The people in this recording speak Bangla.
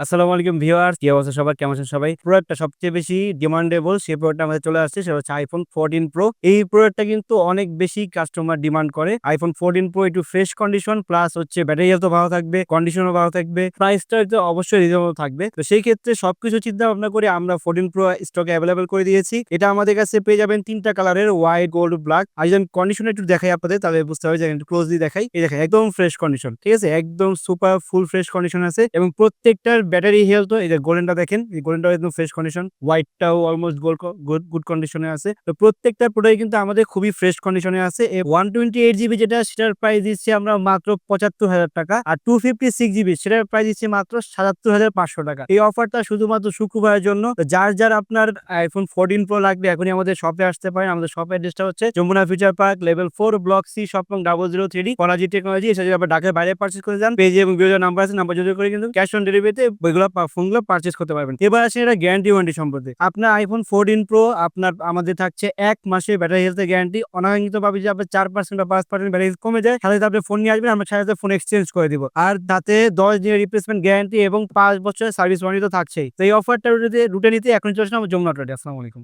আসসালামু আলাইকুম ভিউয়ার্স, কি অবস্থা সবার? কেমন আছেন সবাই? প্রোডাক্টটা সবচেয়ে বেশি ডিমান্ডেবল সেই প্রোডাক্টটা আমাদের চলে আসছে, সেটা হচ্ছে iPhone 14 Pro। এই প্রোডাক্টটা কিন্তু অনেক বেশি কাস্টমার ডিমান্ড করে। iPhone 14 Pro একটু ফ্রেশ কন্ডিশন প্লাস হচ্ছে ব্যাটারি হেলথও ভালো থাকবে, কন্ডিশনও ভালো থাকবে, প্রাইসটা তো অবশ্যই রিজনেবল থাকবে। তো সেই ক্ষেত্রে সবকিছু চিন্তা ভাবনা করে আমরা 14 Pro স্টকে এভেলেবল করে দিয়েছি। এটা আমাদের কাছে পেয়ে যাবেন ৩ টা কালারের, হোয়াইট, গোল্ড, ব্ল্যাক। আর যদি আমি কন্ডিশনটা একটু দেখাই আপনাদের তাহলে বুঝতে হবে যে একটু ক্লোজলি দেখাই। এই দেখেন একদম ফ্রেশ কন্ডিশন, ঠিক আছে? একদম সুপার ফুল ফ্রেশ কন্ডিশন আছে এবং প্রত্যেকটার ব্যাটারি হেলথ এই যে গোল্ডেনটা দেখেন, এই গোল্ডেনটাও একদম ফ্রেশ কন্ডিশন, হোয়াইটটাও অলমোস্ট গুড কন্ডিশনে আছে। তো প্রত্যেকটা প্রোডাক্ট কিন্তু আমাদের খুবই ফ্রেশ কন্ডিশনে আছে। 128 জিবি যেটা সেটার প্রাইস দিচ্ছি আমরা মাত্র ৭৫,০০০ টাকা, আর 256 জিবি সেটার প্রাইস দিচ্ছি মাত্র ৭৭,৫০০ টাকা। এই অফারটা শুধুমাত্র শুক্রবারের জন্য। তো যার আপনার iPhone 14 Pro লাগবে এখনই আমাদের শপে আসতে পারেন। আমাদের শপ অ্যাড্রেসটা হচ্ছে Jamuna future park, level 4, block C, shop নং 003, কনাজি টেকনোলজি। এসে যদি আপনার ঢাকার বাইরে পারচেজ করে যান, পেজে এবং ভিডিও নাম্বার আছে, নাম্বার যোগাযোগ করে কিন্তু ক্যাশ অন ডেলিভারিতে ফোনগুলো পারচেজ করতে পারবেন। এবার আসেন এটা গ্যারান্টি ওয়ারেন্টি সম্পর্কে। আপনার iPhone 14 Pro আমাদের থাকছে ১ মাসের ব্যাটারি হেলথের গ্যারান্টি। অনাকাঙ্ক্ষিতভাবে যদি আপনার ৪% বা 5% ব্যাটারি হেলথ কমে যায়, সাথে সাথে আপনি ফোন নিয়ে আসবেন, আমরা সাথে সাথে ফোন এক্সচেঞ্জ করে দিব। আর তাতে ১০ দিনের রিপ্লেসমেন্ট গ্যারান্টি এবং ৫ বছরের সার্ভিস ওয়ারেন্টি তো থাকছেই। তো এই অফারটা রুটে নিতে এখনই চলে আসুন আমার যমুনা ট্রেডে। আসসালামু আলাইকুম।